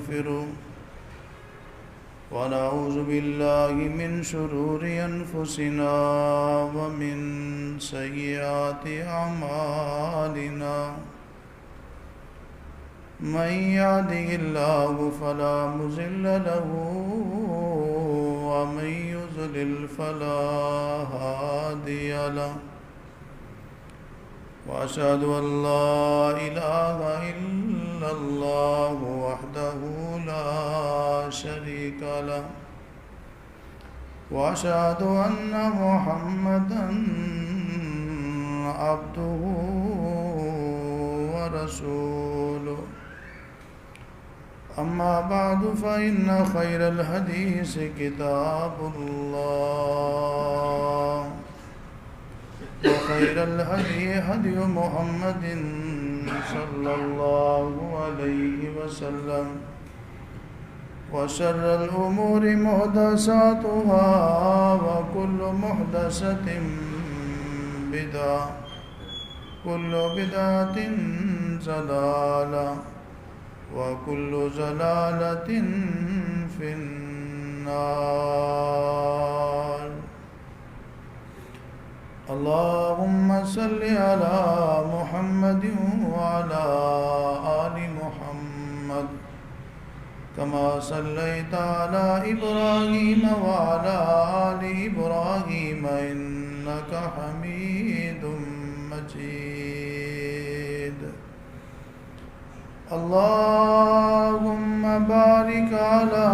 ونستغفره ونعوذ بالله من شرور أنفسنا ومن سيئات أعمالنا من يهده الله فلا مضل له ومن يضلل فلا هادي له وأشهد أن لا إله إلا الله وحده لا شريك له وأشهد أن محمدا عبده ورسوله أما بعد فإن خير الحديث كتاب الله وخير الهدي هدي محمد صلى الله عليه وسلم وشر الأمور محدثاتها وكل محدثة بدعة كل بدعة ضلالة وكل ضلالة في النار. اللهم صل على محمد وعلى آل محمد كما صليت على إبراهيم وعلى آل إبراهيم إنك حميد مجيد. اللهم بارك على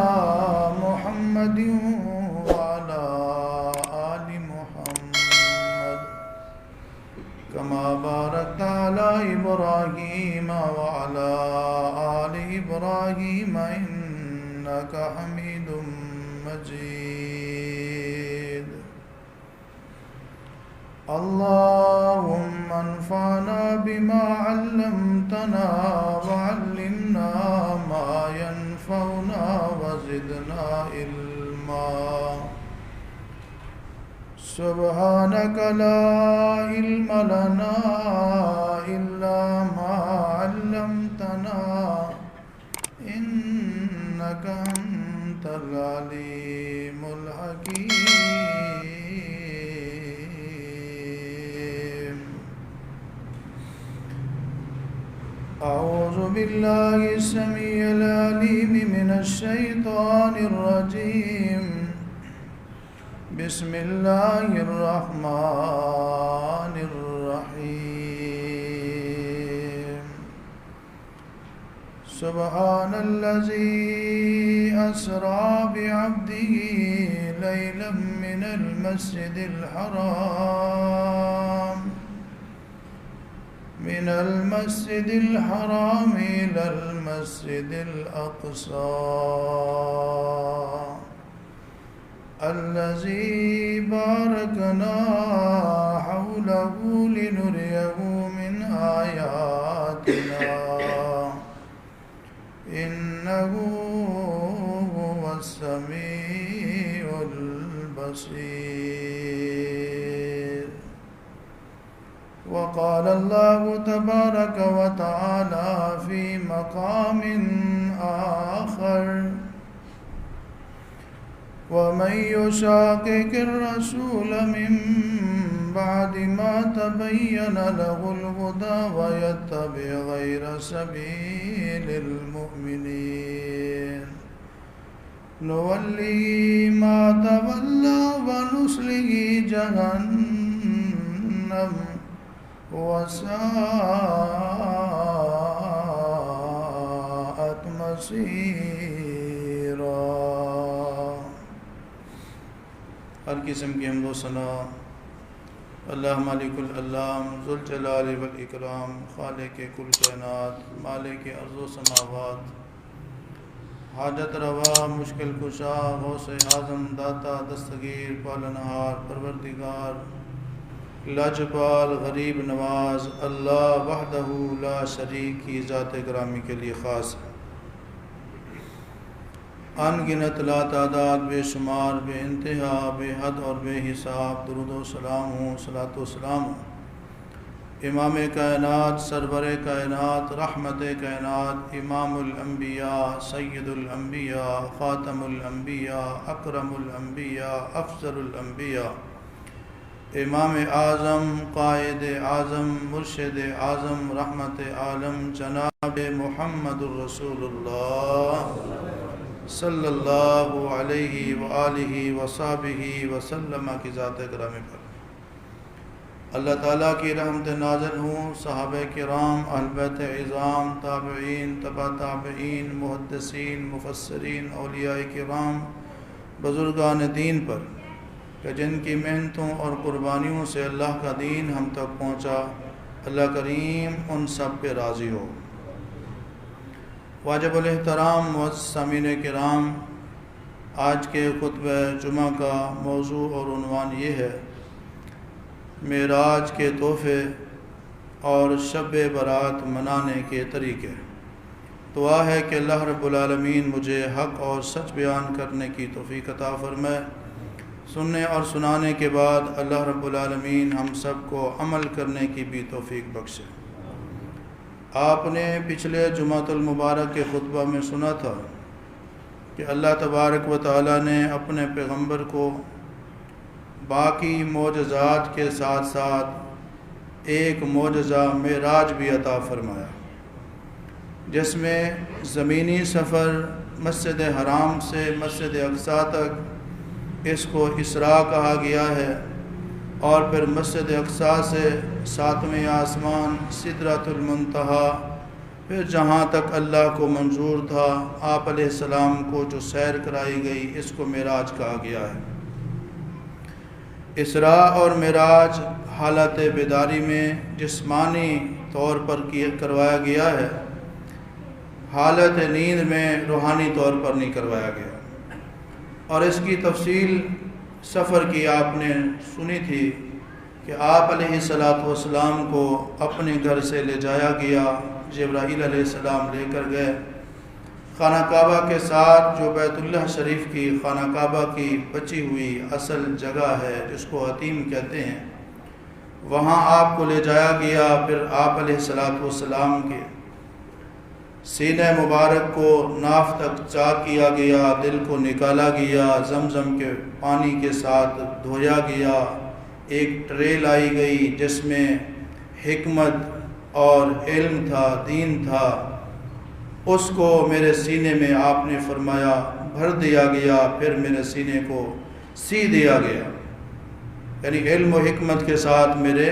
محمد وعلى آل محمد كما باركت على إبراهيم وعلى آل إبراهيم إنك حميد مجيد. اللهم انفعنا بما علمتنا وعلمنا ما ينفعنا وزدنا علما. سبحانك لا علم لنا إلا ما علمتنا إنك أنت العليم الحكيم. أعوذ بالله السميع العليم من الشيطان الرجيم. بسم الله الرحمن الرحيم. سبحان الذي أسرى بعبده ليلا من المسجد الحرام إلى المسجد الأقصى الذي باركنا حوله لنريه من آياتنا إنه هو السميع البصير. وقال الله تبارك وتعالى في مقام آخر: ومن يشاقق الرسول من بعد ما تبين له الهدى ويتبع غير سبيل المؤمنين نوله ما تولى ونصله جهنم وساءت مصيرا. ہر قسم کی حمد و ثنا اللہ مالک العلام ذوالجلال والاکرام، خالق کل کائنات، مالک ارض و سماوات، حاجت روا مشکل کشا، غوث اعظم، داتا دستگیر، پالنہار، پروردگار، لاجپال، غریب نواز، اللہ وحدہ لا شریک کی ذات گرامی کے لیے خاص ہے. ان گنت لا تعداد، بے شمار، بے انتہا، بے حد اور بے حساب درود و سلام ہوں، صلاۃ و سلام ہوں امام کائنات، سرور کائنات، رحمت کائنات، امام الانبیاء، سید الانبیاء، خاتم الانبیاء، اکرم الانبیاء، افضل الانبیاء، امام اعظم، قائد اعظم، مرشد اعظم، رحمت عالم، جناب محمد الرسول اللہ صلی اللہ علیہ وآلہ وصحبہ وسلم کی ذات گرامی پر اللہ تعالیٰ کی رحمت نازل ہوں صحابہ کرام، اہل بیت عظام، تابعین، تبع تابعین، محدثین، مفسرین، اولیاء کرام، بزرگان دین پر کہ جن کی محنتوں اور قربانیوں سے اللہ کا دین ہم تک پہنچا، اللہ کریم ان سب پہ راضی ہو۔ واجب الاحترام معزز سامعین کرام، آج کے خطبہ جمعہ کا موضوع اور عنوان یہ ہے: معراج کے تحفے اور شب برات منانے کے طریقے۔ دعا ہے کہ اللہ رب العالمین مجھے حق اور سچ بیان کرنے کی توفیق عطا فرمائے، سننے اور سنانے کے بعد اللہ رب العالمین ہم سب کو عمل کرنے کی بھی توفیق بخشے۔ آپ نے پچھلے جمعۃ المبارک کے خطبہ میں سنا تھا کہ اللہ تبارک و تعالیٰ نے اپنے پیغمبر کو باقی معجزات کے ساتھ ساتھ ایک معجزہ معراج بھی عطا فرمایا، جس میں زمینی سفر مسجد حرام سے مسجد اقصیٰ تک، اس کو اسراء کہا گیا ہے، اور پھر مسجد اقصیٰ سے 7ویں آسمان سدرۃ المنتہا، پھر جہاں تک اللہ کو منظور تھا آپ علیہ السلام کو جو سیر کرائی گئی، اس کو معراج کہا گیا ہے۔ اسراء اور معراج حالت بیداری میں جسمانی طور پر کروایا گیا ہے، حالت نیند میں روحانی طور پر نہیں کروایا گیا، اور اس کی تفصیل سفر کی آپ نے سنی تھی کہ آپ علیہ السلام کو اپنے گھر سے لے جایا گیا، جبرائیل علیہ السلام لے کر گئے خانہ کعبہ کے ساتھ، جو بیت اللہ شریف کی خانہ کعبہ کی بچی ہوئی اصل جگہ ہے جس کو حتیم کہتے ہیں، وہاں آپ کو لے جایا گیا۔ پھر آپ علیہ السلام کے سینہ مبارک کو ناف تک چاک کیا گیا، دل کو نکالا گیا، زمزم کے پانی کے ساتھ دھویا گیا، ایک ٹرے لائی گئی جس میں حکمت اور علم تھا، دین تھا، اس کو میرے سینے میں آپ نے فرمایا بھر دیا گیا، پھر میرے سینے کو سی دیا گیا، یعنی علم و حکمت کے ساتھ میرے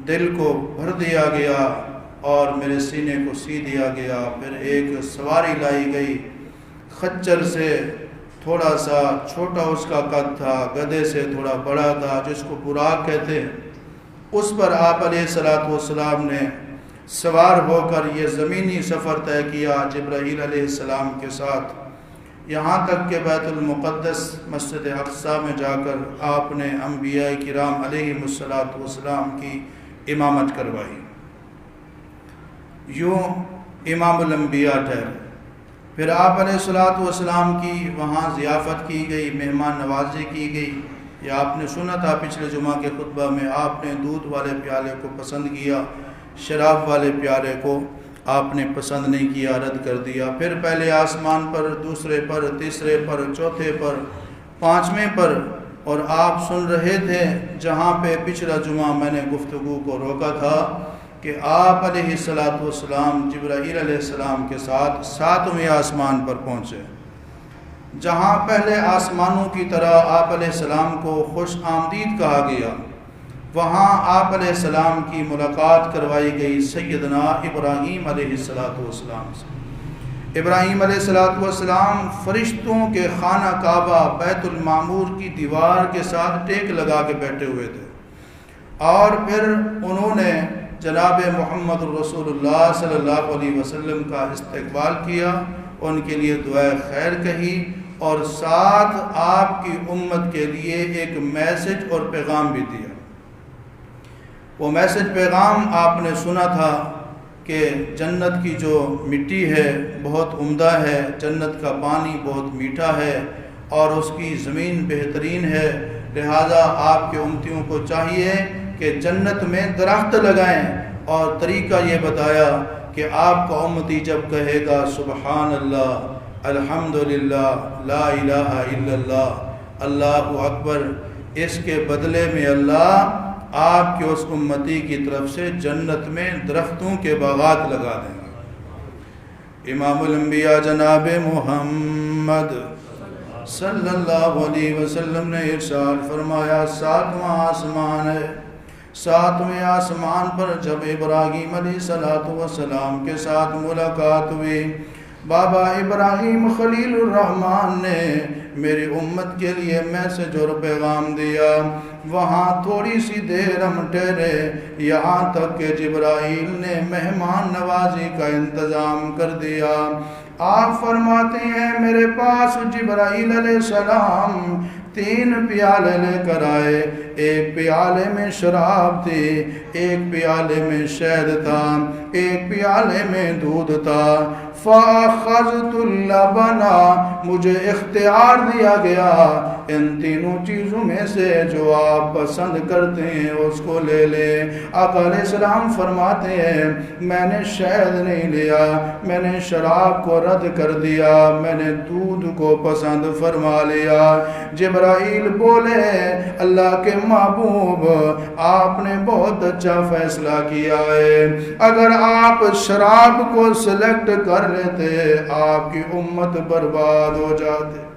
دل کو بھر دیا گیا اور میرے سینے کو سی دیا گیا۔ پھر ایک سواری لائی گئی، خچر سے تھوڑا سا چھوٹا اس کا قد تھا، گدھے سے تھوڑا بڑا تھا، جس کو براق کہتے ہیں، اس پر آپ علیہ السلام نے سوار ہو کر یہ زمینی سفر طے کیا جبرائیل علیہ السلام کے ساتھ، یہاں تک کہ بیت المقدس مسجد اقصیٰ میں جا کر آپ نے انبیاء کرام علیہ السلام کی امامت کروائی، یوں امام الانبیاء ٹھہرے۔ پھر آپ علیہ السلام کی وہاں ضیافت کی گئی، مہمان نوازی کی گئی۔ یہ آپ نے سنا تھا پچھلے جمعہ کے خطبہ میں، آپ نے دودھ والے پیالے کو پسند کیا، شراب والے پیالے کو آپ نے پسند نہیں کیا، رد کر دیا۔ پھر پہلے آسمان پر، دوسرے پر، تیسرے پر، چوتھے پر، 5ویں پر، اور آپ سن رہے تھے جہاں پہ پچھلا جمعہ میں نے گفتگو کو روکا تھا کہ آپ علیہ السلام جبرائیل علیہ السلام کے ساتھ 7ویں آسمان پر پہنچے، جہاں پہلے آسمانوں کی طرح آپ علیہ السلام کو خوش آمدید کہا گیا، وہاں آپ علیہ السلام کی ملاقات کروائی گئی سیدنا ابراہیم علیہ السلام سے۔ ابراہیم علیہ السلام فرشتوں کے خانہ کعبہ بیت المعمور کی دیوار کے ساتھ ٹیک لگا کے بیٹھے ہوئے تھے، اور پھر انہوں نے جناب محمد الرسول اللہ صلی اللہ علیہ وسلم کا استقبال کیا، ان کے لیے دعائے خیر کہی، اور ساتھ آپ کی امت کے لیے ایک میسج اور پیغام بھی دیا۔ وہ میسج پیغام آپ نے سنا تھا کہ جنت کی جو مٹی ہے بہت عمدہ ہے، جنت کا پانی بہت میٹھا ہے، اور اس کی زمین بہترین ہے، لہذا آپ کے امتیوں کو چاہیے کہ جنت میں درخت لگائیں، اور طریقہ یہ بتایا کہ آپ کا امتی جب کہے گا سبحان اللہ، الحمدللہ، لا الہ الا اللہ، اللہ اکبر، اس کے بدلے میں اللہ آپ کے اس امتی کی طرف سے جنت میں درختوں کے باغات لگا دیں گے۔ امام الانبیاء جناب محمد صلی اللہ علیہ وسلم نے ارشاد فرمایا، 7واں آسمان ہے، 7ویں آسمان پر جب ابراہیم علیہ السلام کے ساتھ ملاقات ہوئی، بابا ابراہیم خلیل الرحمن نے میری امت کے لیے میسج اور پیغام دیا۔ وہاں تھوڑی سی دیر ہم ٹھہرے، یہاں تک کہ جبرائیل نے مہمان نوازی کا انتظام کر دیا۔ آپ فرماتے ہیں میرے پاس جبرائیل علیہ السلام 3 پیالے لے کر آئے، ایک پیالے میں شراب تھی، ایک پیالے میں شہد تھا، ایک پیالے میں دودھ تھا۔ فَأَخَذْتُ اللَّبَنَ، مجھے اختیار دیا گیا ان تینوں چیزوں میں سے جو آپ پسند کرتے ہیں اس کو لے لیں۔ آقا علیہ السلام فرماتے ہیں میں نے شہد نہیں لیا، میں نے شراب کو رد کر دیا، میں نے دودھ کو پسند فرما لیا۔ جبرائیل بولے اللہ کے محبوب آپ نے بہت اچھا فیصلہ کیا ہے، اگر آپ شراب کو سلیکٹ کر لیتے آپ کی امت برباد ہو جاتے۔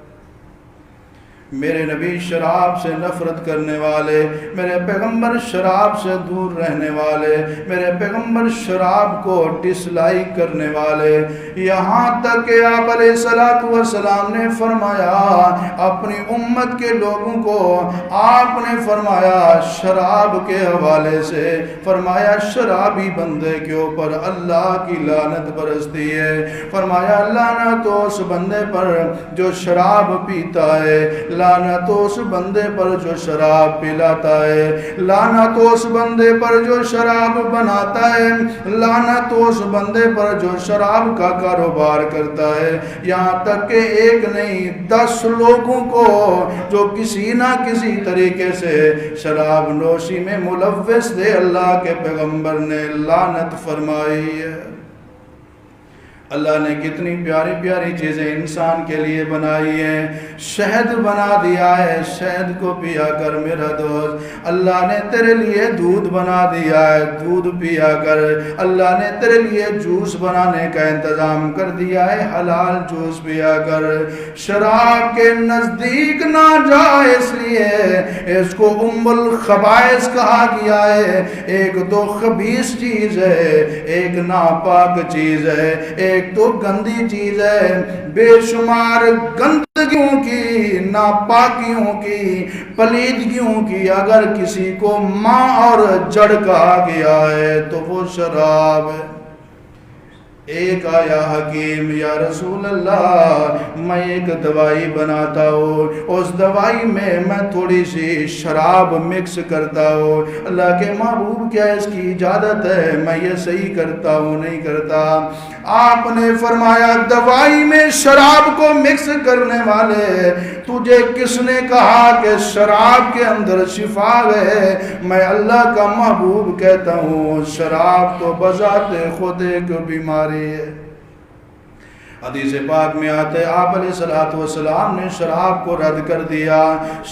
میرے نبی شراب سے نفرت کرنے والے، میرے پیغمبر شراب سے دور رہنے والے، میرے پیغمبر شراب کو ڈس لائک کرنے والے، یہاں تک کہ آپ علیہ السلام نے فرمایا اپنی امت کے لوگوں کو، آپ نے فرمایا شراب کے حوالے سے، فرمایا شرابی بندے کے اوپر اللہ کی لعنت برستی ہے، فرمایا لعنت اس بندے پر جو شراب پیتا ہے، لعنت اس بندے پر جو شراب پلاتا ہے، لعنت اس بندے پر جو شراب بناتا ہے، لعنت اس بندے پر جو شراب کا کاروبار کرتا ہے۔ یہاں تک کہ ایک نہیں 10 لوگوں کو جو کسی نہ کسی طریقے سے شراب نوشی میں ملوث تھے، اللہ کے پیغمبر نے لعنت فرمائی ہے۔ اللہ نے کتنی پیاری پیاری چیزیں انسان کے لیے بنائی ہیں، شہد بنا دیا ہے، شہد کو پیا کر میرا دوست، اللہ نے تیرے لیے دودھ بنا دیا ہے، دودھ پیا کر، اللہ نے تیرے لیے جوس بنانے کا انتظام کر دیا ہے، حلال جوس پیا کر، شراب کے نزدیک نہ جا، اس لیے اس کو ام الخبائث کہا گیا ہے، ایک تو خبیث چیز ہے، ایک ناپاک چیز ہے، ایک تو گندی چیز ہے، بے شمار گندگیوں کی، ناپاکیوں کی، پلیدگیوں کی اگر کسی کو ماں اور جڑ کہا گیا ہے تو وہ شراب ہے۔ ایک آیا حکیم یا رسول اللہ میں ایک دوائی بناتا ہوں، اس دوائی میں تھوڑی سی شراب مکس کرتا ہوں، اللہ کے محبوب کیا اس کی اجازت ہے میں یہ صحیح کرتا ہوں نہیں کرتا؟ آپ نے فرمایا دوائی میں شراب کو مکس کرنے والے تجھے کس نے کہا کہ شراب کے اندر شفا ہے؟ میں اللہ کا محبوب کہتا ہوں شراب تو بذات خود ایک بیماری ہے۔ حدیث پاک میں آتے آپ علیہ السلام نے شراب کو رد کر دیا،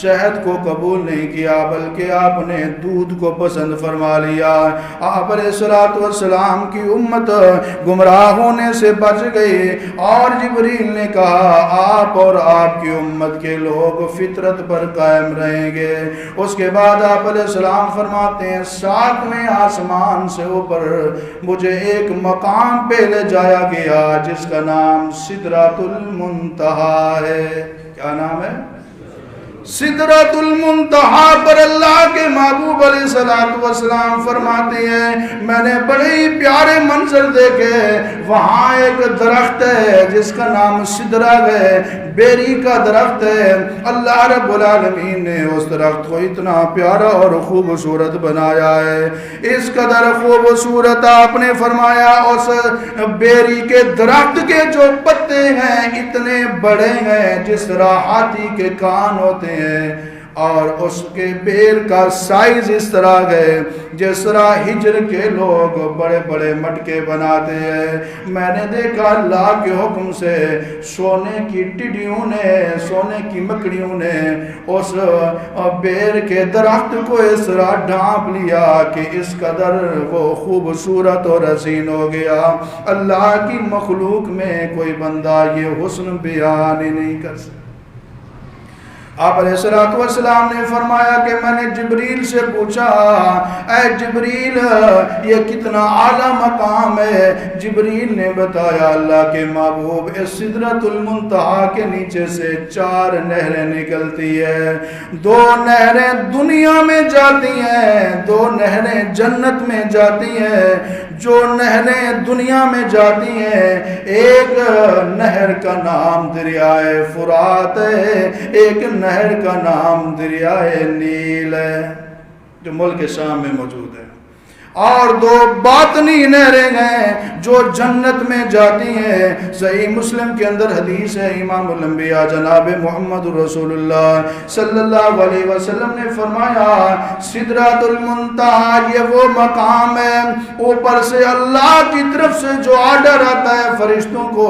شہد کو قبول نہیں کیا، بلکہ آپ نے دودھ کو پسند فرما لیا۔ آپ علیہ السلام کی امت گمراہ ہونے سے بچ گئی، اور جبریل نے کہا آپ اور آپ کی امت کے لوگ فطرت پر قائم رہیں گے۔ اس کے بعد آپ علیہ السلام فرماتے ہیں 7ویں آسمان سے اوپر مجھے ایک مقام پہ لے جایا گیا جس کا نام سدرۃ المنتہا ہے۔ کیا نام ہے؟ سدرۃ المنتہا پر اللہ کے محبوب علیہ السلام فرماتے ہیں میں نے بڑے ہی پیارے منظر دیکھے، وہاں ایک درخت ہے جس کا نام سدرہ ہے، بیری کا درخت ہے۔ اللہ رب العالمین نے اس درخت کو اتنا پیارا اور خوبصورت بنایا ہے، اس قدر خوبصورت آپ نے فرمایا اس بیری کے درخت کے جو پتے ہیں اتنے بڑے ہیں جس طرح ہاتھی کے کان ہوتے ہیں، اور اس کے بیر کا سائز اس طرح ہے جس طرح ہجر کے لوگ بڑے بڑے مٹکے بناتے ہیں. میں نے دیکھا اللہ کے حکم سے سونے کی ٹڈیوں نے، سونے کی مکڑیوں نے اس بیر کے درخت کو اس طرح ڈھانپ لیا کہ اس قدر وہ خوبصورت اور حسین ہو گیا. اللہ کی مخلوق میں کوئی بندہ یہ حسن بیان ہی نہیں کر سکتا. آپ علیہ السلام نے فرمایا کہ میں نے جبریل سے پوچھا اے جبریل یہ کتنا اعلیٰ مقام ہے؟ جبریل نے بتایا اللہ کے محبوب اس سدرۃ المنتہا کے نیچے سے 4 نہریں نکلتی ہے. 2 نہریں دنیا میں جاتی ہیں، 2 نہریں جنت میں جاتی ہیں. جو نہریں دنیا میں جاتی ہیں، ایک نہر کا نام دریائے فرات ہے، ایک نہر کا نام دریائے نیل ہے جو ملک شام میں موجود ہے، اور 2 باطنی نہریں ہیں جو جنت میں جاتی ہیں. صحیح مسلم کے اندر حدیث ہے، امام الانبیاء جناب محمد رسول اللہ صلی اللہ علیہ وسلم نے فرمایا سدرۃ المنتہا یہ وہ مقام ہے اوپر سے اللہ کی طرف سے جو آرڈر آتا ہے فرشتوں کو،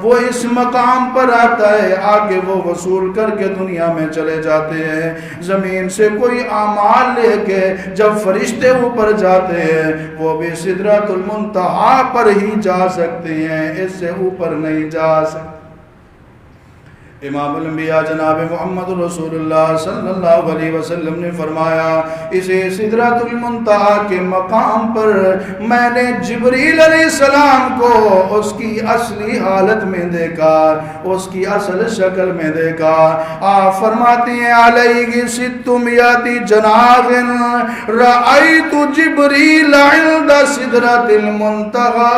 وہ اس مقام پر آتا ہے، آگے وہ وصول کر کے دنیا میں چلے جاتے ہیں. زمین سے کوئی اعمال لے کے جب فرشتے اوپر جاتے وہ بھی سدرۃ المنتہا پر ہی جا سکتے ہیں، اس سے اوپر نہیں جا سکتے. امام الانبیاء جناب محمد رسول اللہ صلی اللہ علیہ وسلم نے فرمایا اسے سدرۃ المنتہا کے مقام پر میں نے جبریل علیہ السلام کو اس کی اصلی حالت میں دیکھا، اس کی اصل شکل میں دیکھا. آپ فرماتے ہیں علیہ 600 جناح رأیت جبریل عند سدرۃ المنتہا.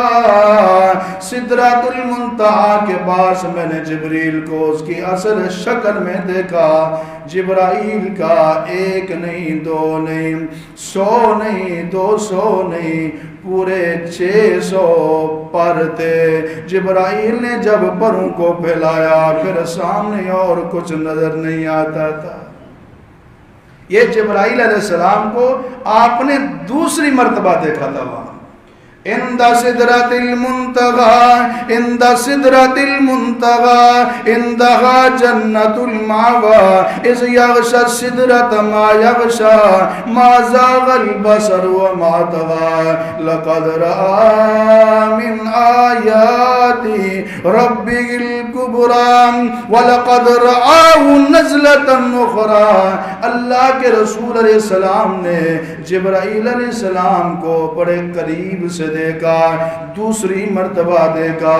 سدرۃ المنتہا کے پاس میں نے جبریل کو اس کی اصل شکل میں دیکھا. جبرائیل کا 1 نہیں 2 نہیں 100 نہیں 200 نہیں پورے 600 پر تھے. جبرائیل نے جب پروں کو پھیلایا پھر سامنے اور کچھ نظر نہیں آتا تھا. یہ جبرائیل علیہ السلام کو آپ نے دوسری مرتبہ دیکھا تھا وہاں عند سدرۃ المنتہا. عند سدرۃ المنتہا عندها جنت المأوى اذ یغشی السدرۃ ما یغشی ما زاغ البصر وما طغى لقد رأى من آیات ربه الکبری ولقد رآه نزلة أخرى. اللہ کے رسول علیہ السلام نے جبرائیل علیہ السلام کو بڑے قریب سے دیکھا، دوسری مرتبہ دیکھا.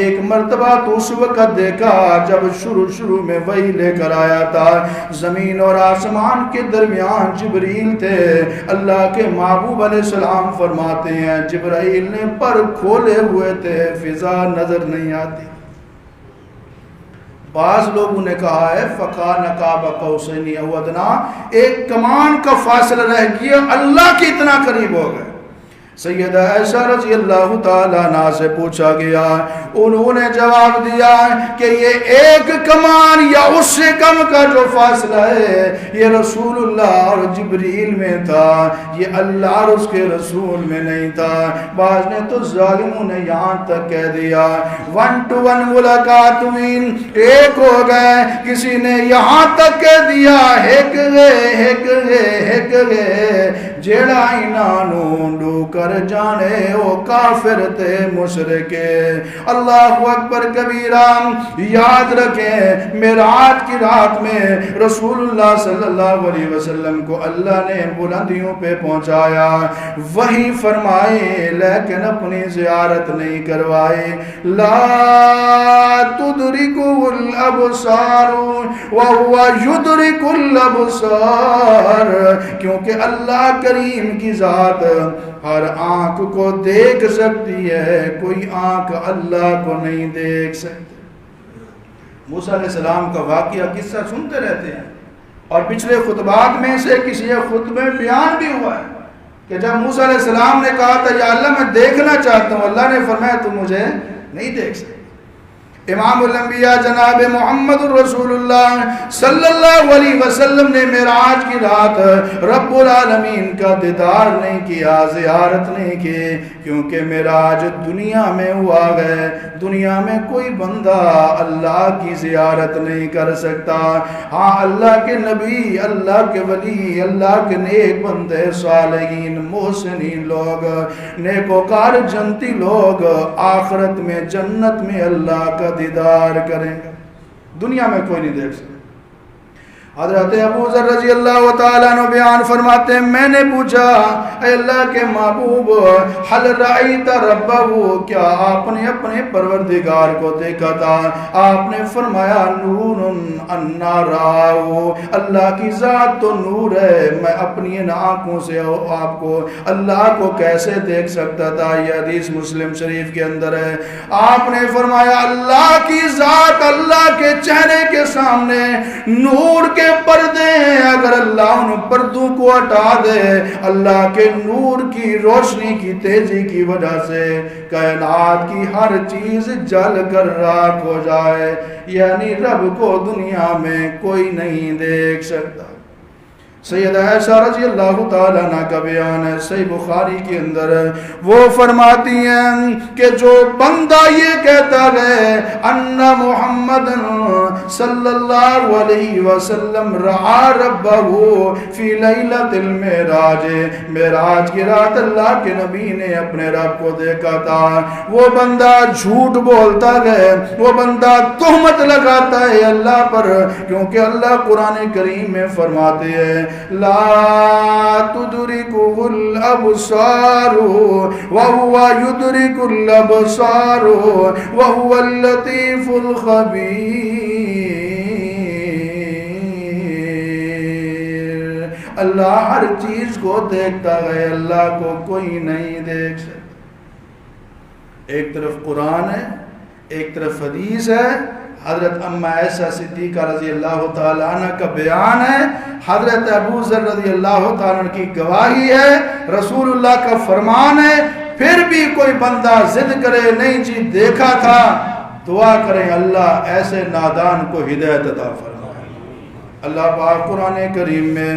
1 مرتبہ تو اس وقت دیکھا جب شروع میں وحی لے کر آیا تھا. زمین اور آسمان کے درمیان جبریل تھے. اللہ کے محبوب علیہ السلام فرماتے ہیں جبرائیل نے پر کھولے ہوئے تھے، فضا نظر نہیں آتی. بعض لوگوں نے کہا ہے فَكَانَ قَابَ قَوْسَيْنِ أَوْ أَدْنَىٰ، ایک کمان کا فاصلہ رہ گیا، اللہ کے اتنا قریب ہو گئے. سیدہ عائشہ رضی اللہ تعالیٰ عنہ سے پوچھا گیا، انہوں نے جواب دیا کہ یہ 1 کمان یا اس سے کم کا جو فاصلہ ہے یہ رسول اللہ اور جبریل میں تھا، یہ اللہ اور اس کے رسول میں نہیں تھا. بعض نے تو ظالموں نے یہاں تک کہہ دیا 1 to 1 ملاقات ہوئی، 1 ہو گئے. کسی نے یہاں تک کہہ دیا ہیک گئے جیڑا انہوں ڈو کر جانے او کافر تے مشرکے. اللہ اکبر کبیرہ. یاد رکھیں معراج کی رات میں رسول اللہ صلی اللہ علیہ وسلم کو اللہ نے بلندیوں پہ پہنچایا، وہی فرمائے لیکن اپنی زیارت نہیں کروائے. لا تدرکو الابصار وہو یدرک الابصار، کیونکہ اللہ کریم کی ذات ہر آنکھ کو دیکھ سکتی ہے، کوئی آنکھ اللہ کو نہیں دیکھ سکتی. موسیٰ علیہ السلام کا واقعہ قصہ سنتے رہتے ہیں، اور پچھلے خطبات میں سے کسی خطبے میں بیان بھی ہوا ہے کہ جب موسیٰ علیہ السلام نے کہا تھا یا اللہ میں دیکھنا چاہتا ہوں، اللہ نے فرمایا تم مجھے نہیں دیکھ سکتے. امام الانبیاء جناب محمد رسول اللہ صلی اللہ علیہ وسلم نے معراج کی رات رب العالمین کا دیدار نہیں کیا، زیارت نہیں کی، کیونکہ معراج دنیا میں ہوا ہے۔ دنیا میں کوئی بندہ اللہ کی زیارت نہیں کر سکتا۔ ہاں اللہ کے نبی، اللہ کے ولی، اللہ کے نیک بندے، صالحین، محسنین لوگ، نیکوکار جنتی لوگ آخرت میں جنت میں اللہ کا دیدار کریں گے، دنیا میں کوئی نہیں دیکھ سکتا۔ حضرت ابو ذر رضی اللہ تعالیٰ عنہ بیان فرماتے ہیں، میں نے پوچھا اے اللہ کے محبوب حل رأیت ربہ، کیا آپ نے اپنے پروردگار کو دیکھا تھا؟ آپ نے فرمایا نور انا راہو، اللہ کی ذات تو نور ہے، میں اپنی ان آنکھوں سے آپ کو اللہ کو کیسے دیکھ سکتا تھا؟ یہ حدیث مسلم شریف کے اندر ہے۔ آپ نے فرمایا اللہ کی ذات اللہ کے چہرے کے سامنے نور کے پردے ہیں، اگر اللہ ان پردوں کو ہٹا دے، اللہ کے نور کی روشنی کی تیزی کی وجہ سے کائنات کی ہر چیز جل کر راکھ ہو جائے، یعنی رب کو دنیا میں کوئی نہیں دیکھ سکتا۔ سیدہ عائشہ رضی اللہ تعالیٰ عنہ کا بیان ہے صحیح بخاری کے اندر، وہ فرماتی ہیں کہ جو بندہ یہ کہتا ہے ان محمد صلی اللہ علیہ وسلم رعا ربہ فی لیلۃ المعراج، معراج کی رات اللہ کے نبی نے اپنے رب کو دیکھا تھا، وہ بندہ جھوٹ بولتا ہے، وہ بندہ تہمت لگاتا ہے اللہ پر، کیونکہ اللہ قرآن کریم میں فرماتے ہیں لا تدركه الابصار وهو يدرك الابصار وهو اللطيف الخبير۔ اللہ ہر چیز کو دیکھتا ہے، اللہ کو کوئی نہیں دیکھ سکتا۔ ایک طرف قرآن ہے، ایک طرف حدیث ہے، حضرت اما عائشہ صدیقہ رضی اللہ تعالیٰ عنہ کا بیان ہے، حضرت ابو ذر رضی اللہ تعالیٰ عنہ کی گواہی ہے، رسول اللہ کا فرمان ہے، پھر بھی کوئی بندہ ضد کرے نہیں جی دیکھا تھا، دعا کریں اللہ ایسے نادان کو ہدایت عطا فرمائے۔ اللہ پاک قرآن کریم میں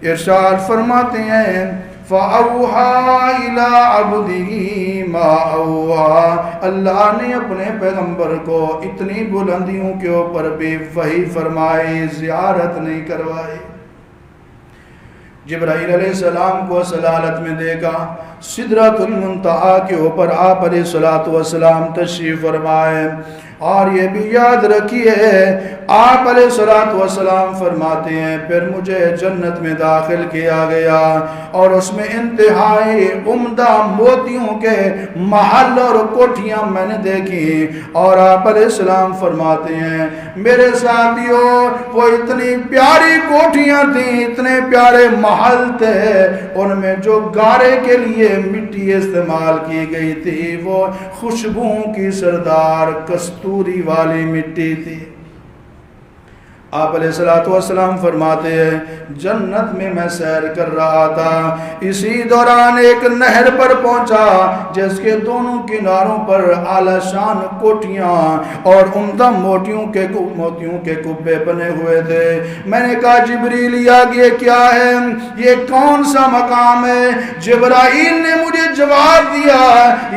ارشاد فرماتے ہیں فَأَوْحَا إِلَىٰ عَبْدِهِ مَا أَوْحَا، اللہ نے اپنے پیغمبر کو اتنی بلندیوں کے اوپر بھی وحی فرمائی، زیارت نہیں کروائی۔ جبرائیل علیہ السلام کو صلالت میں دیکھا، سدرۃ المنتہا کے اوپر آپ علیہ السلام تشریف فرمائے، اور یہ بھی یاد رکھیے آپ علیہ السلام فرماتے ہیں پھر مجھے جنت میں داخل کیا گیا اور اس میں انتہائی عمدہ موتیوں کے محل اور کوٹھیاں میں نے دیکھی، اور آپ علیہ السلام فرماتے ہیں میرے ساتھیوں وہ اتنی پیاری کوٹھیاں تھیں، اتنے پیارے محل تھے، ان میں جو گارے کے لیے مٹی استعمال کی گئی تھی وہ خوشبوؤں کی سردار کستوری والی مٹی تھی۔ آپ علیہ السلام فرماتے ہیں جنت میں میں سیر کر رہا تھا، اسی دوران ایک نہر پر پہنچا جس کے دونوں کناروں پر اعلیٰ شان کوٹھیاں اور عمدہ موتیوں کے کبے بنے ہوئے تھے۔ میں نے کہا جبریل یہ کیا ہے، یہ کون سا مقام ہے؟ جبرائیل نے مجھے جواب دیا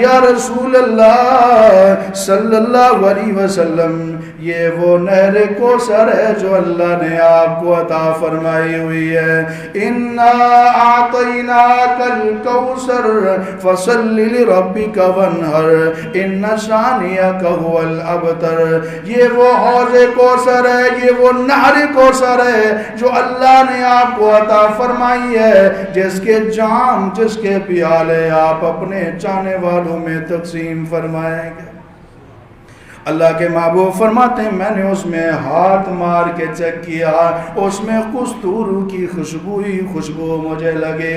یا رسول اللہ صلی اللہ علیہ وسلم یہ وہ نہر کوثر ہے جو اللہ نے آپ کو عطا فرمائی ہوئی ہے، اِنَّا أَعْطَيْنَاكَ الْكَوْثَرَ فَصَلِّ لِرَبِّكَ وَانْحَرْ إِنَّ شَانِئَكَ هُوَ الْأَبْتَرُ، یہ وہ حوض کوثر ہے، یہ وہ نہر کوثر ہے جو اللہ نے آپ کو عطا فرمائی ہے، جس کے جام جس کے پیالے آپ اپنے چاہنے والوں میں تقسیم فرمائیں گے۔ اللہ کے محبوب فرماتے ہیں میں نے اس میں ہاتھ مار کے چیک کیا، اس میں کستور کی خوشبو مجھے لگے،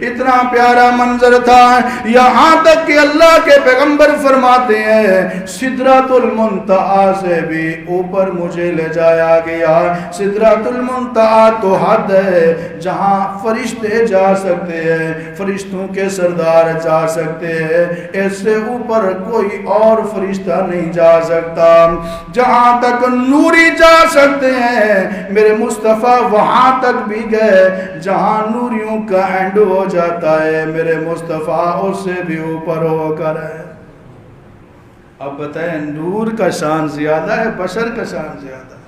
اتنا پیارا منظر تھا، یہاں تک کہ اللہ کے پیغمبر فرماتے ہیں سدرۃ المنتہا سے بھی اوپر مجھے لے جایا گیا۔ سدرۃ المنتہا تو حد ہے جہاں فرشتے جا سکتے ہیں، فرشتوں کے سردار جا سکتے ہیں، اس سے اوپر کوئی اور فرشتہ نہیں جا سکتا۔ سکتا. جہاں تک نوری جا سکتے ہیں میرے مصطفیٰ وہاں تک بھی گئے. جہاں نوریوں کا اینڈ ہو جاتا ہے میرے مصطفیٰ اس سے بھی اوپر ہو کر ہے. اب بتائیں نور کا شان زیادہ ہے بشر کا شان زیادہ ہے؟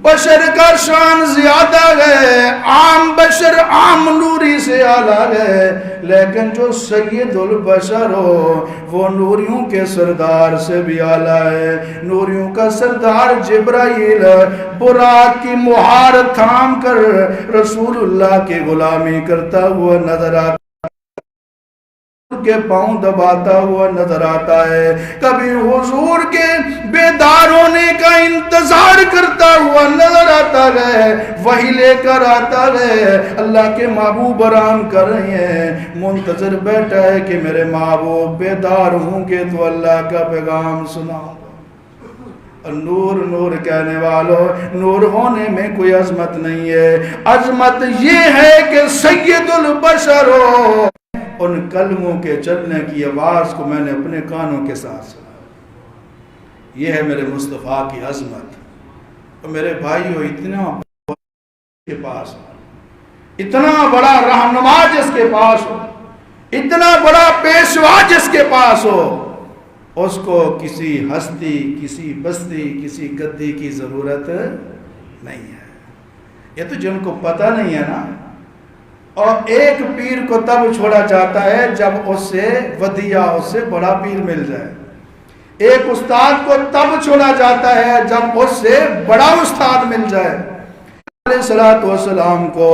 بشر کا شان زیادہ ہے، عام بشر عام نوری سے الگ ہے، لیکن جو سید البشر ہو وہ نوریوں کے سردار سے بھی اعلیٰ ہے. نوریوں کا سردار جبرائیل براق کی مہار تھام کر رسول اللہ کی غلامی کرتا ہوا نظر آتا کے پاؤں دباتا ہوا نظر آتا ہے. کبھی حضور کے بیدار ہونے کا انتظار کرتا ہوا نظر آتا ہے، وہی لے کر آتا ہے. اللہ کے محبوب آرام کر رہے ہیں، منتظر بیٹھا ہے کہ میرے محبوب بیدار ہوں گے تو اللہ کا پیغام سناؤں. نور نور کہنے والوں، نور ہونے میں کوئی عظمت نہیں ہے. عظمت یہ ہے کہ سید البشر ہو. ان کلموں کے چلنے کی آواز کو میں نے اپنے کانوں کے ساتھ سنا. یہ ہے میرے مصطفیٰ کی عظمت. تو میرے بھائیو اتنا کے پاس اتنا بڑا رہنما جس کے پاس ہو، اتنا بڑا پیشوا جس کے پاس ہو، اس کو کسی ہستی، کسی بستی، کسی گدی کی ضرورت نہیں ہے. یہ تو جن کو پتہ نہیں ہے نا. اور ایک پیر کو تب چھوڑا جاتا ہے جب اس سے ودیعہ، اس سے بڑا پیر مل جائے. ایک استاد کو تب چھوڑا جاتا ہے جب اس سے بڑا استاد مل جائے. علیہ السلام کو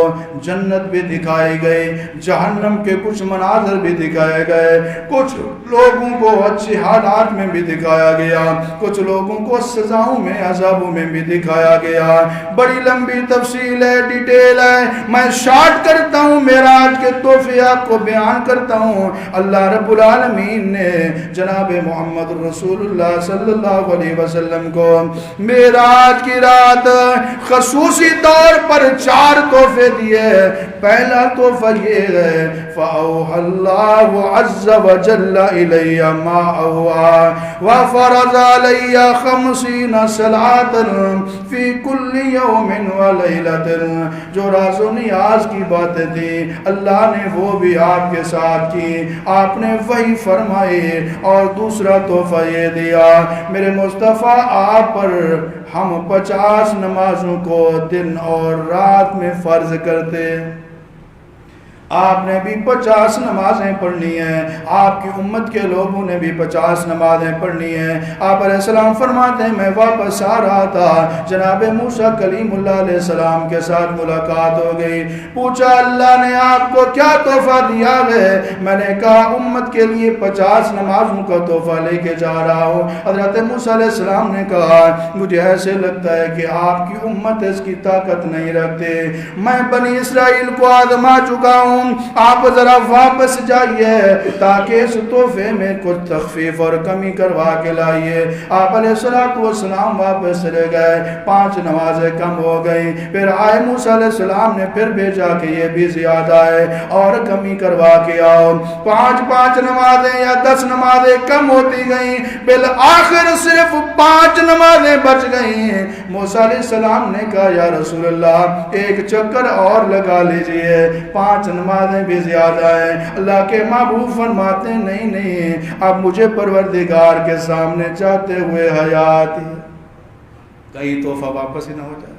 جنت بھی دکھائی گئی، جہنم کے کچھ مناظر بھی دکھائے گئے، کچھ لوگوں کو اچھے حالات میں بھی دکھایا گیا، کچھ لوگوں کو سزاؤں میں عذابوں میں بھی دکھایا گیا. بڑی لمبی تفصیل ہے، ڈیٹیل ہے، میں شارٹ کرتا ہوں، معراج کے تحفے آپ کو بیان کرتا ہوں. اللہ رب العالمین نے جناب محمد رسول اللہ صلی اللہ علیہ وسلم کو معراج کی رات خصوصی طور پر 4 تحفے دیے. پہلا تحفہ یہ ہے فَأَوْحَى اللَّهُ عَزَّ وَجَلَّ إِلَيَّ مَا أَوْحَى وَفَرَضَ عَلَيَّ 50 صَلَاةً فِي كُلِّ يَوْمٍ وَلَيْلَةٍ. جو راز و نیاز کی باتیں تھیں اللہ نے وہ بھی آپ کے ساتھ کی، آپ نے وہی فرمائے. اور دوسرا تحفہ یہ دیا میرے مصطفیٰ آپ پر ہم 50 نمازوں کو دن اور رات میں فرض کرتے. آپ نے بھی 50 نمازیں پڑھنی ہیں، آپ کی امت کے لوگوں نے بھی 50 نمازیں پڑھنی ہیں. آپ علیہ السلام فرماتے ہیں میں واپس آ رہا تھا، جناب موسیٰ کلیم اللہ علیہ السلام کے ساتھ ملاقات ہو گئی. پوچھا اللہ نے آپ کو کیا تحفہ دیا ہے؟ میں نے کہا امت کے لیے 50 نمازوں کا تحفہ لے کے جا رہا ہوں. حضرت موسیٰ علیہ السلام نے کہا مجھے ایسے لگتا ہے کہ آپ کی امت اس کی طاقت نہیں رکھتے، میں بنی اسرائیل کو آزما چکا ہوں، آپ ذرا واپس جائیے تاکہ اس تحفے میں کچھ تخفیف اور کمی کروا کے لائیے. آپ علیہ السلام واپس چلے گئے، 5 نمازیں کم ہو گئی. پھر آئے موسیٰ علیہ السلام نے پھر بھیجا کہ یہ بھی زیادہ ہے اور کمی کروا کے آؤ. 5 نمازیں یا 10 نمازیں کم ہوتی گئیں، بالآخر صرف 5 نمازیں بچ گئیں. موسیٰ علیہ السلام نے کہا یا رسول اللہ ایک چکر اور لگا لیجئے، 5 نمازیں بھی زیادہ ہیں. اللہ کے محبوب فرماتے ہیں نہیں اب مجھے پروردگار کے سامنے جاتے ہوئے حیات کہیں تحفہ واپس ہی نہ ہو جائے.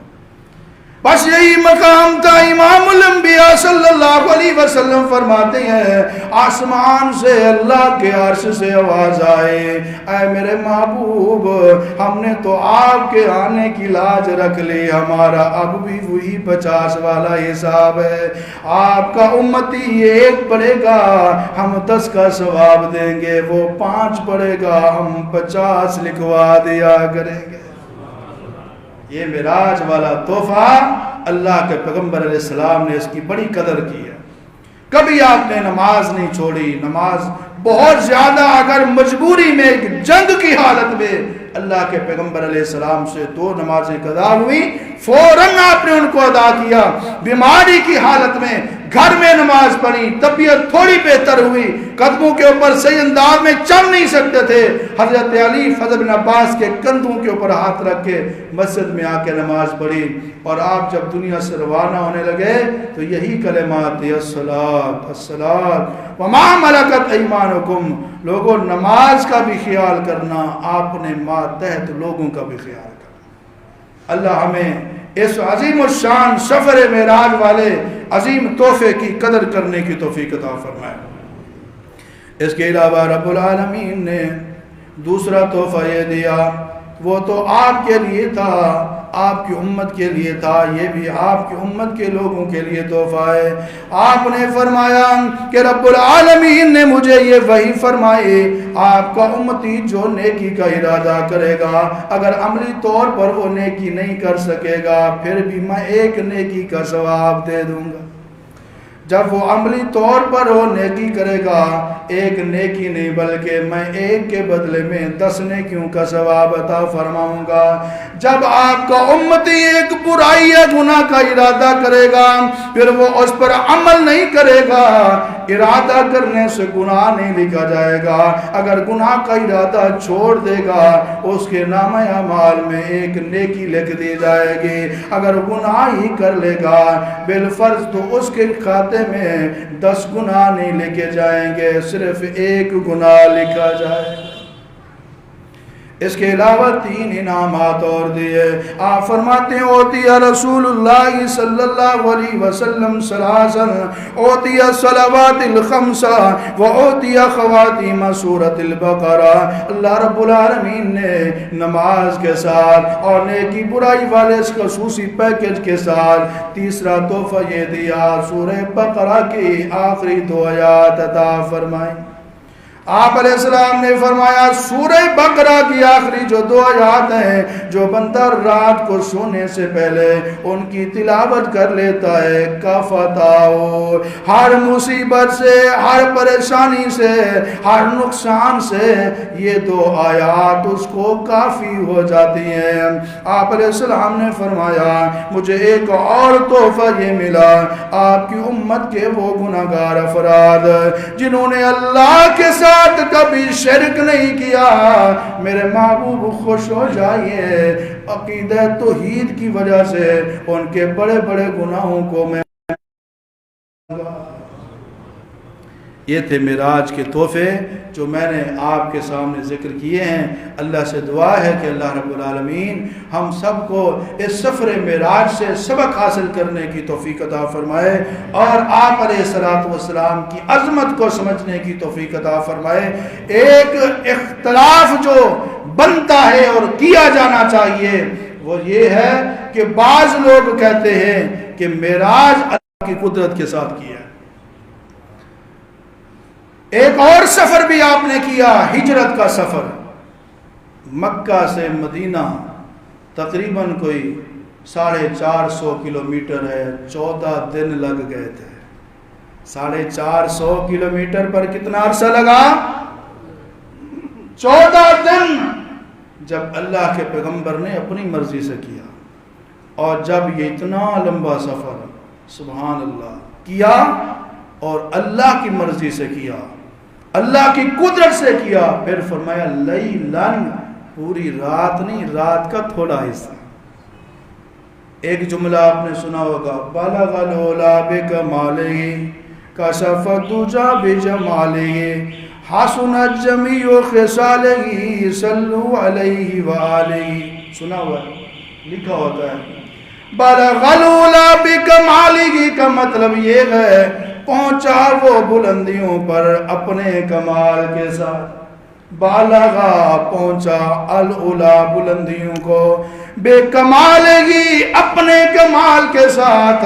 بس یہی مقام تھا. امام الانبیاء صلی اللہ علیہ وسلم فرماتے ہیں آسمان سے اللہ کے عرش سے آواز آئے اے میرے محبوب ہم نے تو آپ کے آنے کی لاج رکھ لی، ہمارا اب بھی وہی 50 والا حساب ہے. آپ کا امتی یہ 1 پڑھے گا ہم 10 کا ثواب دیں گے، وہ 5 پڑھے گا ہم 50 لکھوا دیا کریں گے. یہ معراج والا تحفہ اللہ کے پیغمبر علیہ السلام نے اس کی بڑی قدر کی ہے. کبھی آپ نے نماز نہیں چھوڑی. نماز بہت زیادہ اگر مجبوری میں جنگ کی حالت میں اللہ کے پیغمبر علیہ السلام سے 2 نمازیں قضا ہوئی فوراً آپ نے ان کو ادا کیا. بیماری کی حالت میں گھر میں نماز پڑھی، طبیعت تھوڑی بہتر ہوئی، قدموں کے اوپر صحیح انداز میں چل نہیں سکتے تھے، حضرت علی فضل بن عباس کے کندھوں کے اوپر ہاتھ رکھ کے مسجد میں آ کے نماز پڑھی، اور آپ جب دنیا سے روانہ ہونے لگے تو یہی کلمات تھے، الصلاۃ الصلاۃ وما ملکت ایمانکم، لوگوں نماز کا بھی خیال کرنا، آپ نے ماتحت لوگوں کا بھی خیال کرنا۔ اللہ ہمیں اس عظیم الشان سفر معراج والے عظیم تحفے کی قدر کرنے کی توفیق عطا فرمائے۔ اس کے علاوہ رب العالمین نے دوسرا تحفہ یہ دیا، وہ تو آپ کے لیے تھا، آپ کی امت کے لیے تھا، یہ بھی آپ کی امت کے لوگوں کے لیے تحفہ ہے۔ آپ نے فرمایا کہ رب العالمین نے مجھے یہ وحی فرمائی، آپ کا امتی جو نیکی کا ارادہ کرے گا، اگر عملی طور پر وہ نیکی نہیں کر سکے گا، پھر بھی میں ایک نیکی کا ثواب دے دوں گا۔ جب وہ عملی طور پر وہ نیکی کرے گا، ایک نیکی نہیں بلکہ میں ایک کے بدلے میں 10 نیکیوں کا ثواب عطا فرماؤں گا۔ جب آپ کا امتی ایک برائی یا گناہ کا ارادہ کرے گا، پھر وہ اس پر عمل نہیں کرے گا، ارادہ کرنے سے گناہ نہیں لکھا جائے گا، اگر گناہ کا ارادہ چھوڑ دے گا اس کے نامہ اعمال میں ایک نیکی لکھ دی جائے گی، اگر گناہ ہی کر لے گا بالفرض تو اس کے کھاتے میں 10 گناہ نہیں لکھے جائیں گے، صرف ایک گناہ لکھا جائے گا۔ اس کے علاوہ 3 انعامات اور دیے۔ آپ فرماتے ہیں اوتی رسول اللہ صلی اللہ علیہ وسلم ثلاثا، اوتی الصلوات الخمس و اوتی خواتیم سورۃ البقرہ۔ اللہ رب العالمین نے نماز کے ساتھ اور نیکی برائی والے اس خصوصی پیکج کے ساتھ تیسرا تحفہ یہ دیا، سورہ بقرہ کی آخری 2 آیات عطا فرمائی۔ آپ علیہ السلام نے فرمایا سورہ بقرہ کی آخری جو 2 آیات ہیں، جو بندہ رات کو سونے سے پہلے ان کی تلاوت کر لیتا ہے، کفتاؤ، ہر مصیبت سے، ہر پریشانی سے، ہر نقصان سے یہ 2 آیات اس کو کافی ہو جاتی ہیں۔ آپ علیہ السلام نے فرمایا مجھے ایک اور تحفہ یہ ملا، آپ کی امت کے وہ گناہگار افراد جنہوں نے اللہ کے ساتھ کبھی شرک نہیں کیا، میرے محبوب خوش ہو جائیے، عقیدہ توحید کی وجہ سے ان کے بڑے بڑے گناہوں کو میں، یہ تھے معراج کے تحفے جو میں نے آپ کے سامنے ذکر کیے ہیں۔ اللہ سے دعا ہے کہ اللہ رب العالمین ہم سب کو اس سفر معراج سے سبق حاصل کرنے کی توفیق عطا فرمائے، اور آپ علیہ الصلوۃ والسلام کی عظمت کو سمجھنے کی توفیق عطا فرمائے۔ ایک اختلاف جو بنتا ہے اور کیا جانا چاہیے وہ یہ ہے کہ بعض لوگ کہتے ہیں کہ معراج اللہ کی قدرت کے ساتھ کیا ہے۔ ایک اور سفر بھی آپ نے کیا، ہجرت کا سفر، مکہ سے مدینہ تقریباً کوئی 450 کلومیٹر ہے، 14 دن لگ گئے تھے۔ 450 کلومیٹر پر کتنا عرصہ لگا؟ 14 دن، جب اللہ کے پیغمبر نے اپنی مرضی سے کیا، اور جب یہ اتنا لمبا سفر سبحان اللہ کیا اور اللہ کی مرضی سے کیا، اللہ کی قدرت سے کیا، پھر فرمایا لیلن، پوری رات نہیں، رات کا تھوڑا حصہ۔ ایک جملہ آپ نے سنا ہوگا، بلغ العلا بکمالہ کشف الدجی بجمالہ حسنت جمیع خصالہ صلوا علیہ وآلہ، سنا ہوا ہے، لکھا ہوتا ہے۔ بلغ العلا بکمالہ کا مطلب یہ ہے پہنچا وہ بلندیوں پر اپنے کمال کے ساتھ، بالغا پہنچا العلا بلندیوں کو بے کمال ہی اپنے کمال کے ساتھ۔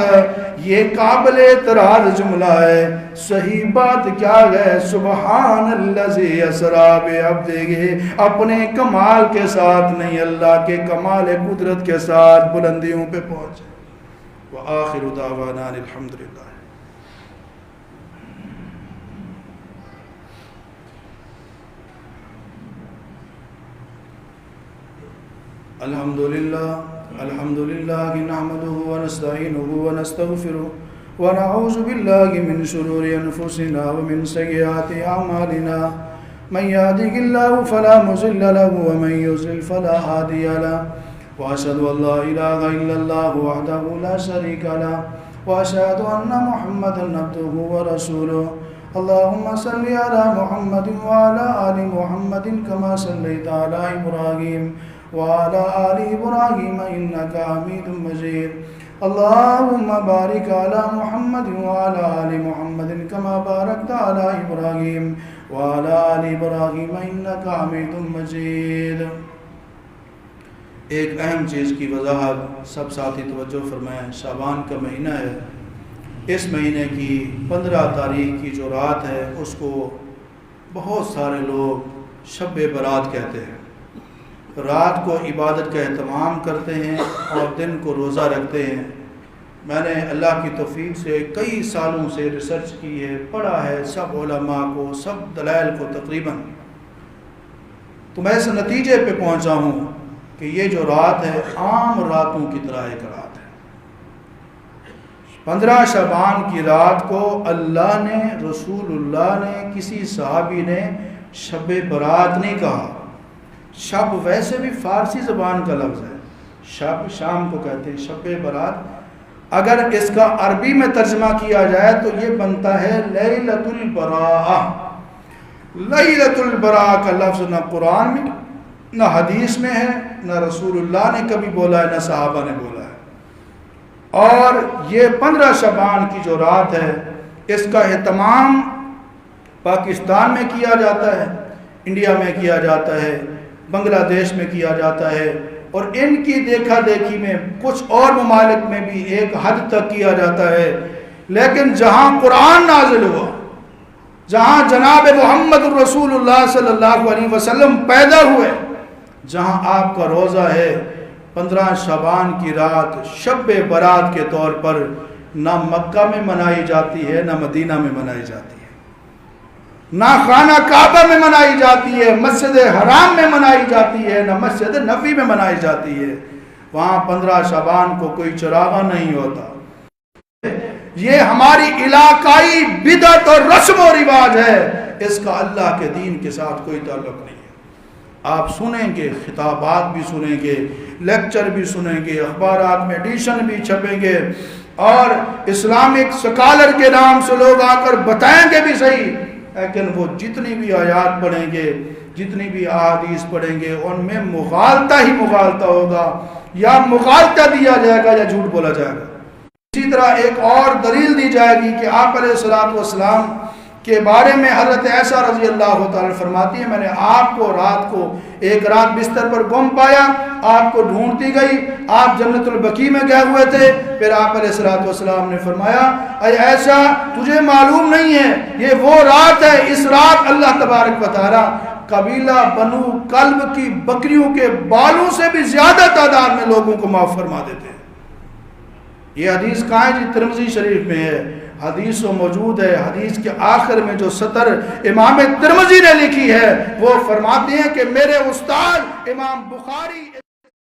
یہ قابل اعتراض جملہ ہے، صحیح بات کیا ہے؟ سبحان الذی اسری بعبدہ، اپنے کمال کے ساتھ نہیں، اللہ کے کمال قدرت کے ساتھ بلندیوں پہ پہنچے۔ وآخر دعوانا الحمدللہ۔ الحمدللہ نحمده ونستعینه ونستغفره ونعوذ بالله من شرور أنفسنا ومن سيئات أعمالنا من يهده الله فلا مضل له ومن يضلل فلا هادي له وأشهد أن لا إله إلا الله وحده لا شريك له وأشهد أن محمدا عبده ورسوله اللهم صل على محمد وعلى آل محمد كما صليت على إبراهيم وعلى آل إبراهيم إنك حميد مجيد اللهم بارك على محمد وعلى آل محمد كما باركت على إبراهيم وعلى آل إبراهيم إنك حميد مجيد. ایک اہم چیز کی وضاحت سب ساتھی توجہ فرمائیں. شعبان کا مہینہ ہے. اس مہینے کی 15 تاریخ کی جو رات ہے اس کو بہت سارے لوگ شب برات کہتے ہیں. رات کو عبادت کا اہتمام کرتے ہیں اور دن کو روزہ رکھتے ہیں. میں نے اللہ کی توفیق سے کئی سالوں سے ریسرچ کی ہے, پڑھا ہے سب علماء کو, سب دلائل کو تقریباً, تو میں اس نتیجے پہ پہنچا ہوں کہ یہ جو رات ہے عام راتوں کی طرح ایک رات ہے. 15 شعبان کی رات کو اللہ نے, رسول اللہ نے, کسی صحابی نے شب برات نہیں کہا. شب ویسے بھی فارسی زبان کا لفظ ہے. شب شام کو کہتے ہیں, شب برات اگر اس کا عربی میں ترجمہ کیا جائے تو یہ بنتا ہے لیلۃ البراء. لیلۃ البراء کا لفظ نہ قرآن میں نہ حدیث میں ہے, نہ رسول اللہ نے کبھی بولا ہے, نہ صحابہ نے بولا ہے. اور یہ 15 شعبان کی جو رات ہے اس کا اہتمام پاکستان میں کیا جاتا ہے, انڈیا میں کیا جاتا ہے, بنگلہ دیش میں کیا جاتا ہے, اور ان کی دیکھا دیکھی میں کچھ اور ممالک میں بھی ایک حد تک کیا جاتا ہے. لیکن جہاں قرآن نازل ہوا, جہاں جناب محمد رسول اللہ صلی اللہ علیہ وسلم پیدا ہوئے, جہاں آپ کا روزہ ہے 15 شعبان کی رات شب برات کے طور پر نہ مکہ میں منائی جاتی ہے, نہ مدینہ میں منائی جاتی ہے, نہ خانہ کعبہ میں منائی جاتی ہے, مسجد حرام میں منائی جاتی ہے, نہ مسجد نبوی میں منائی جاتی ہے. وہاں 15 شعبان کو کوئی چراغاں نہیں ہوتا. یہ ہماری علاقائی بدعت اور رسم و رواج ہے, اس کا اللہ کے دین کے ساتھ کوئی تعلق نہیں ہے. آپ سنیں گے, خطابات بھی سنیں گے, لیکچر بھی سنیں گے, اخبارات میں ایڈیشن بھی چھپیں گے, اور اسلامک سکالر کے نام سے لوگ آ کر بتائیں گے بھی صحیح, لیکن وہ جتنی بھی آیات پڑھیں گے, جتنی بھی احادیث پڑھیں گے, ان میں مغالطہ ہی مغالطہ ہوگا, یا مغالطہ دیا جائے گا یا جھوٹ بولا جائے گا. اسی طرح ایک اور دلیل دی جائے گی کہ آپ علیہ السلام کے بارے میں حضرت عائشہ رضی اللہ تعالی فرماتی ہے, میں نے آپ کو رات کو ایک رات بستر پر گم پایا, آپ کو ڈھونڈتی گئی, آپ جنت البقیع میں گئے ہوئے تھے. پھر آپ علیہ السلام نے فرمایا, اے عائشہ تجھے معلوم نہیں ہے یہ وہ رات ہے, اس رات اللہ تبارک و تعالی قبیلہ بنو کلب کی بکریوں کے بالوں سے بھی زیادہ تعداد میں لوگوں کو معاف فرما دیتے ہیں. یہ حدیث کہاں ہے جی؟ ترمذی شریف میں ہے. حدیث و موجود ہے. حدیث کے آخر میں جو سطر امام ترمذی نے لکھی ہے وہ فرماتے ہیں کہ میرے استاد امام بخاری